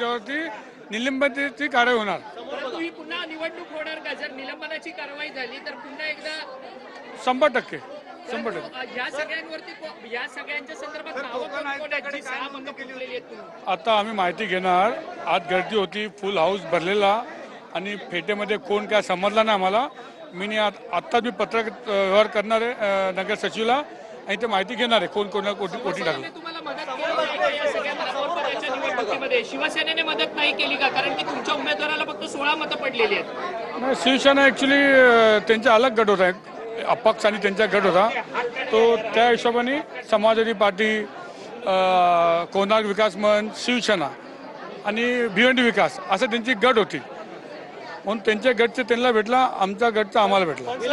त्यावरती निलंबनाची कारवाई होणार. परंतु ही पुन्हा निवडणूक होणार का? जर निलंबनाची कारवाई झाली तर पुन्हा एकदा 100% या सगळ्यांवरती या सगळ्यांच्या संदर्भात नावं कोण आहेत जी 6 मतं फुटलेली आहेत तुम्ही? आता आम्ही माहिती घेणार. आज गर्दी होती, फुल हाऊस भरलेला आणि फेटेमध्ये कोण काय समजला नाही आम्हाला. आत्ता मी पत्रक व्यवहार करणार आहे नगर सचिवला आणि ते माहिती घेणार आहे कोण कोणा कोटी टाकलं. तुम्हाला मदत केली आहे का या सगळ्या महापौरपदाच्या निवडणुकीमध्ये? शिवसेनेने मदत नाही केली का? कारण की तुमच्या उमेदवाराला फक्त 16 मतं पडलेली आहेत. नाही, शिवसेना ॲक्च्युली त्यांचा अलग गट होता, अपक्ष आणि त्यांचा गट होता. तो त्या हिशोबाने समाजवादी पार्टी, कोणार्क विकास मंच, शिवसेना आणि भिवंडी विकास असं त्यांची गट होती. म्हणून त्यांच्या गटचे त्यांना भेटला, आमच्या गटचा आम्हाला भेटला. तुमचा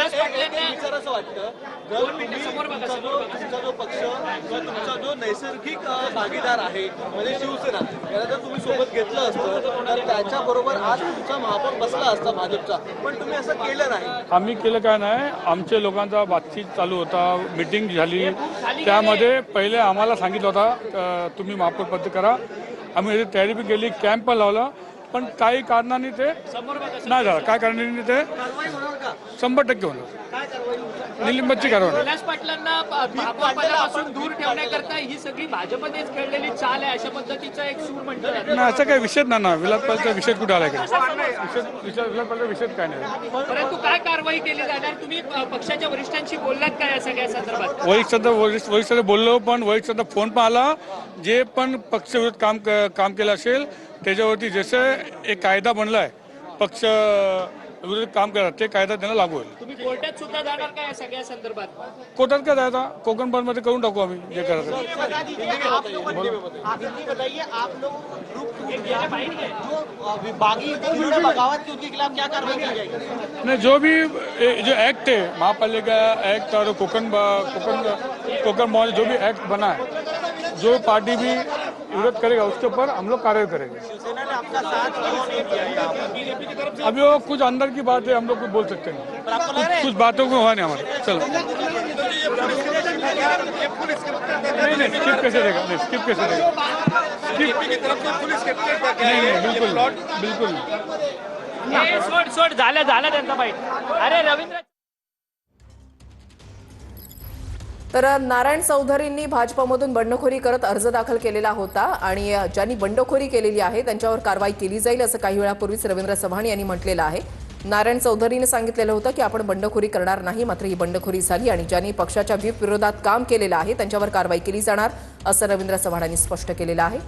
जो पक्ष किंवा तुमचा जो नैसर्गिक भागीदार आहे म्हणजे शिवसेना, याला जर तुम्ही सोबत घेतलं असतं तर त्याच्याबरोबर आज तुमचा महापौर बसला असता भाजपचा, पण तुम्ही असं केलं नाही. आम्ही केलं काय नाही, आमच्या लोकांचा बातचीत चालू होता, मीटिंग झाली. त्यामध्ये पहिले आम्हाला सांगितलं होता तुम्ही महापौर पद करा. आम्ही तयारी बी केली, कॅम्प पण लावला, पण काही कारणाने ते नाही झालं. काय कारणाने ते 100% होणार निलंबनाची कारवाई. कैलास पाटलांना महापौरपदापासून दूर ठेवण्याकरता ही सगळी भाजपनेच खेळलेली चाल आहे अशा पद्धतीचा एक सूर म्हटलं जातं. नाही, असं काही विषय नाही ना. विलास पालचा विषय कुठे आला का? विलास पालचा विषय काय नाही. परंतु काय कारवाई केली जाणार? तुम्ही पक्षाच्या वरिष्ठांशी बोललात का या सगळ्या संदर्भात? वरिष्ठ बोललो, पण वरिष्ठांचा फोन पण आला. जे पण पक्षविरोध काम केलं असेल त्याच्यावरती जसे एक कायदा बनला आहे पक्ष विरोधी काम करतात ते कायदा त्यांना लागू होईल. तुम्ही कोर्टात सुद्धा जाणार का या सगळ्या संदर्भात? कोर्टात काय जायचा, कोकण मध्ये करून टाकू आम्ही जे करायचं. नहीं, जो भी जो एक्ट है महापालिका एक्ट और कोकण मॉल जो भी एक्ट बना है, जो पार्टी भी विरोध करेगा उसके ऊपर हम लोग कार्रवाई करेंगे. अभी वो कुछ अंदर की बात है, हम लोग कुछ बोल सकते नहीं. कुछ बातों को हुआ नहीं हमारे. चलो नहीं, स्किप कैसे देगा? नहीं, स्किप कैसे देगा? नहीं, बिल्कुल सोड झालं त्यांचा बाईट. अरे रवींद्र. तर नारायण चौधरींनी भाजपमधून बंडखोरी करत अर्ज दाखल केलेला होता आणि ज्यांनी बंडखोरी केलेली आहे त्यांच्यावर कारवाई केली जाईल असं काही वेळापूर्वीच रवींद्र चव्हाण यांनी म्हटलेलं आहे. नारायण चौधरीने सांगितलेलं होतं की आपण बंडखोरी करणार नाही, मात्र ही बंडखोरी झाली आणि ज्यांनी पक्षाच्या व्हीप विरोधात काम केलेलं आहे त्यांच्यावर कारवाई केली जाणार असं रवींद्र चव्हाण यांनी स्पष्ट केलेलं आहे.